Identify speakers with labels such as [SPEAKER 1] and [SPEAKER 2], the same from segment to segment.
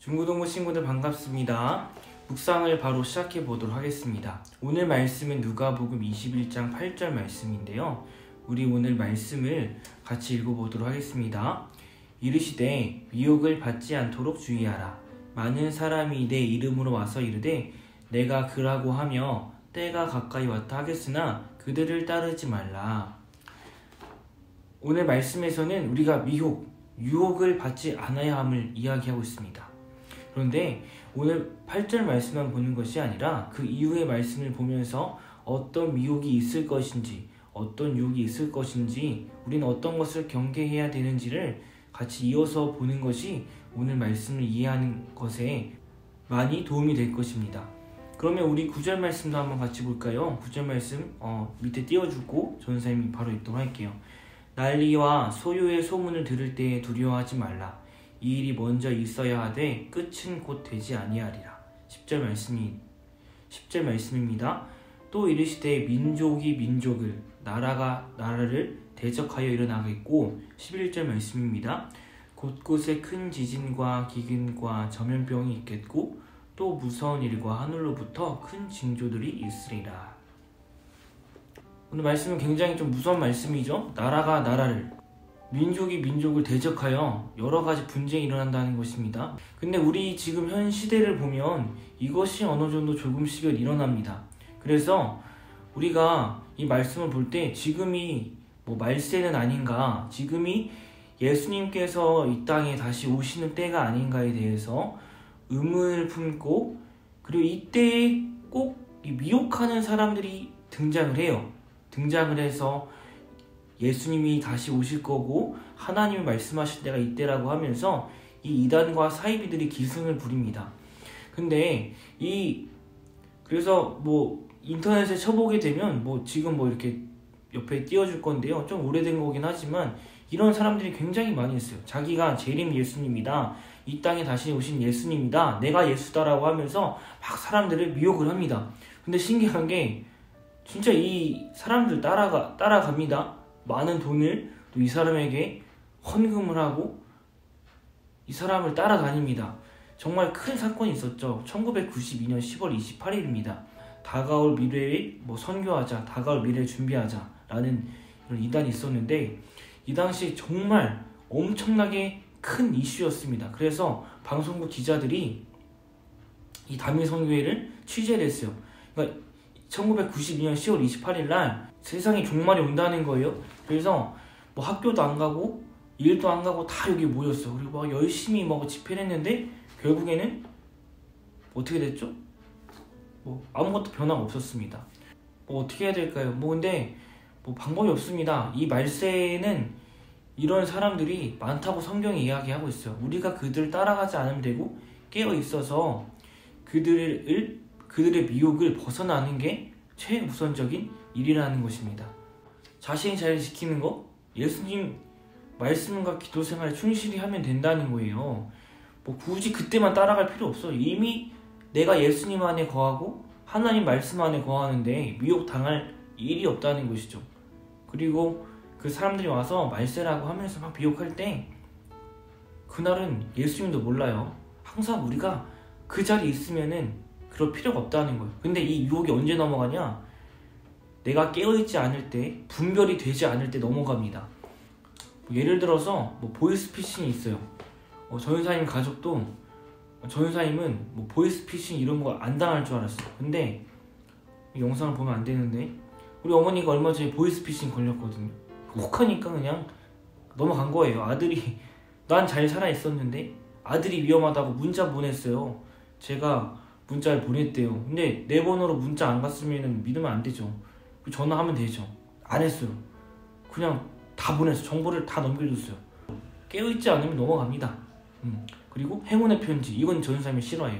[SPEAKER 1] 중고등부 친구들 반갑습니다. 묵상을 바로 시작해 보도록 하겠습니다. 오늘 말씀은 누가복음 21장 8절 말씀인데요. 우리 오늘 말씀을 같이 읽어보도록 하겠습니다. 이르시되 미혹을 받지 않도록 주의하라. 많은 사람이 내 이름으로 와서 이르되 내가 그라고 하며 때가 가까이 왔다 하겠으나 그들을 따르지 말라. 오늘 말씀에서는 우리가 유혹을 받지 않아야 함을 이야기하고 있습니다. 그런데 오늘 8절 말씀만 보는 것이 아니라 그 이후의 말씀을 보면서 어떤 미혹이 있을 것인지, 어떤 유혹이 있을 것인지, 우리는 어떤 것을 경계해야 되는지를 같이 이어서 보는 것이 오늘 말씀을 이해하는 것에 많이 도움이 될 것입니다. 그러면 우리 9절 말씀도 한번 같이 볼까요? 9절 말씀 밑에 띄워주고 전사님이 바로 읽도록 할게요. 난리와 소요의 소문을 들을 때에 두려워하지 말라. 이 일이 먼저 있어야 하되 끝은 곧 되지 아니하리라. 10절 말씀입니다. 또 이르시되 민족이 민족을, 나라가 나라를 대적하여 일어나겠고, 11절 말씀입니다. 곳곳에 큰 지진과 기근과 전염병이 있겠고 또 무서운 일과 하늘로부터 큰 징조들이 있으리라. 오늘 말씀은 굉장히 좀 무서운 말씀이죠. 나라가 나라를, 민족이 민족을 대적하여 여러 가지 분쟁이 일어난다는 것입니다. 근데 우리 지금 현 시대를 보면 이것이 어느 정도 조금씩은 일어납니다. 그래서 우리가 이 말씀을 볼 때 지금이 말세는 아닌가, 지금이 예수님께서 이 땅에 다시 오시는 때가 아닌가에 대해서 의문을 품고, 그리고 이때에 꼭 미혹하는 사람들이 등장을 해요. 등장을 해서 예수님이 다시 오실 거고 하나님이 말씀하실 때가 이때라고 하면서 이 이단과 사이비들이 기승을 부립니다. 근데 그래서 인터넷에 쳐보게 되면 지금 이렇게 옆에 띄워줄 건데요. 좀 오래된 거긴 하지만 이런 사람들이 굉장히 많이 있어요. 자기가 재림 예수님이다, 이 땅에 다시 오신 예수님이다, 내가 예수다라고 하면서 막 사람들을 미혹을 합니다. 근데 신기한 게 진짜 이 사람들 따라갑니다. 많은 돈을 또 이 사람에게 헌금을 하고 이 사람을 따라다닙니다. 정말 큰 사건이 있었죠. 1992년 10월 28일입니다. 다가올 미래에 선교하자, 다가올 미래를 준비하자라는 이런 이단이 있었는데 이 당시 정말 엄청나게 큰 이슈였습니다. 그래서 방송국 기자들이 이 단일 선교회를 취재를 했어요. 그러니까 1992년 10월 28일 날 세상에 종말이 온다는 거예요. 그래서 학교도 안 가고 일도 안 가고 다 여기 모였어. 그리고 열심히 집회를 했는데 결국에는 어떻게 됐죠? 아무것도 변화가 없었습니다. 어떻게 해야 될까요? 근데 방법이 없습니다. 이 말세에는 이런 사람들이 많다고 성경이 이야기하고 있어요. 우리가 그들을 따라가지 않으면 되고 깨어 있어서 그들의 미혹을 벗어나는 게 최우선적인 일이라는 것입니다. 자신이 잘 지키는 거, 예수님 말씀과 기도 생활에 충실히 하면 된다는 거예요. 굳이 그때만 따라갈 필요 없어. 이미 내가 예수님 안에 거하고 하나님 말씀 안에 거하는데 미혹당할 일이 없다는 것이죠. 그리고 그 사람들이 와서 말세라고 하면서 막 미혹할 때 그날은 예수님도 몰라요. 항상 우리가 그 자리에 있으면은 그럴 필요가 없다는 거예요. 근데 이 유혹이 언제 넘어가냐? 내가 깨어있지 않을 때, 분별이 되지 않을 때 넘어갑니다. 예를 들어서 보이스피싱이 있어요. 전사님 가족도, 전사님은 보이스피싱 이런 거 안 당할 줄 알았어요. 근데 이 영상을 보면 안 되는데 우리 어머니가 얼마 전에 보이스피싱 걸렸거든요. 혹하니까 그냥 넘어간 거예요. 아들이, 난 잘 살아있었는데 아들이 위험하다고 문자 보냈어요. 제가 문자를 보냈대요. 근데 내 번호로 문자 안 갔으면 믿으면 안 되죠. 전화하면 되죠. 안 했어요. 그냥 다 보냈어요. 정보를 다 넘겨줬어요. 깨어있지 않으면 넘어갑니다. 그리고 행운의 편지, 이건 전사님이 싫어해요.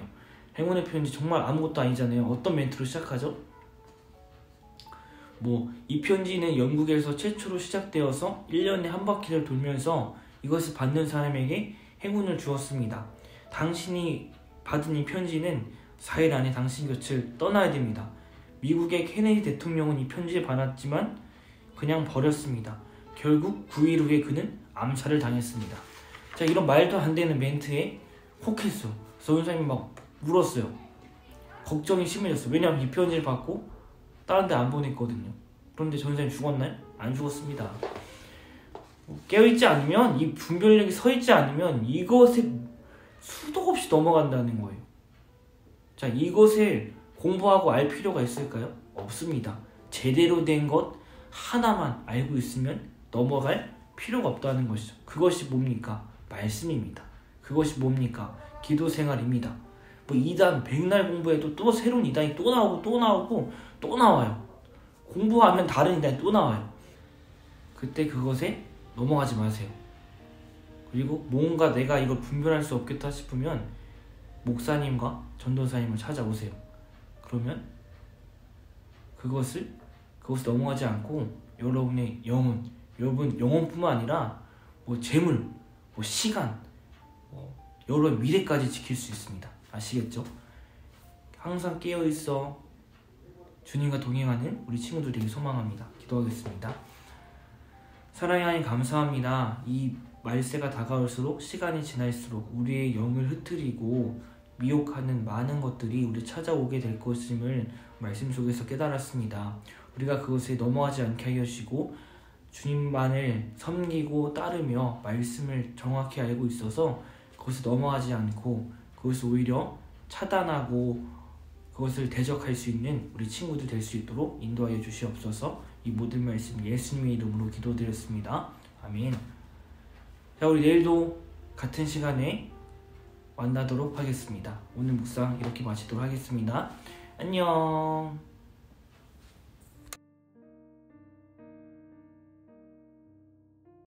[SPEAKER 1] 행운의 편지 정말 아무것도 아니잖아요. 어떤 멘트로 시작하죠? 이 편지는 영국에서 최초로 시작되어서 1년에 한 바퀴를 돌면서 이것을 받는 사람에게 행운을 주었습니다. 당신이 받은 이 편지는 4일 안에 당신 곁을 떠나야 됩니다. 미국의 케네디 대통령은 이 편지에 받았지만 그냥 버렸습니다. 결국 9일 후에 그는 암살을 당했습니다. 자, 이런 말도 안 되는 멘트에 혹했어. 전도사님이 막 울었어요. 걱정이 심해졌어요. 왜냐하면 이 편지를 받고 다른 데 안 보냈거든요. 그런데 전도사님 죽었나요? 안 죽었습니다. 깨어있지 않으면, 이 분별력이 서있지 않으면 이것에 수도 없이 넘어간다는 거예요. 자, 이것을 공부하고 알 필요가 있을까요? 없습니다. 제대로 된 것 하나만 알고 있으면 넘어갈 필요가 없다는 것이죠. 그것이 뭡니까? 말씀입니다. 그것이 뭡니까? 기도 생활입니다. 뭐 2단 백날 공부해도 또 새로운 2단이 또 나오고 또 나오고 또 나와요. 공부하면 다른 2단이 또 나와요. 그때 그것에 넘어가지 마세요. 그리고 뭔가 내가 이걸 분별할 수 없겠다 싶으면 목사님과 전도사님을 찾아오세요. 그러면 그것을 넘어가지 않고 여러분의 영혼, 여러분 영혼뿐만 아니라 뭐 재물, 뭐 시간, 여러 미래까지 지킬 수 있습니다. 아시겠죠? 항상 깨어있어 주님과 동행하는 우리 친구들 되게 소망합니다. 기도하겠습니다. 사랑의 하나님 감사합니다. 이 말세가 다가올수록 시간이 지날수록 우리의 영을 흐트리고 미혹하는 많은 것들이 우리 찾아오게 될 것임을 말씀 속에서 깨달았습니다. 우리가 그것에 넘어가지 않게 하여 주시고 주님만을 섬기고 따르며 말씀을 정확히 알고 있어서 그것에 넘어가지 않고 그것을 오히려 차단하고 그것을 대적할 수 있는 우리 친구들 될 수 있도록 인도하여 주시옵소서. 이 모든 말씀 예수님의 이름으로 기도드렸습니다. 아멘. 자, 우리 내일도 같은 시간에 만나도록 하겠습니다. 오늘 묵상 이렇게 마치도록 하겠습니다. 안녕.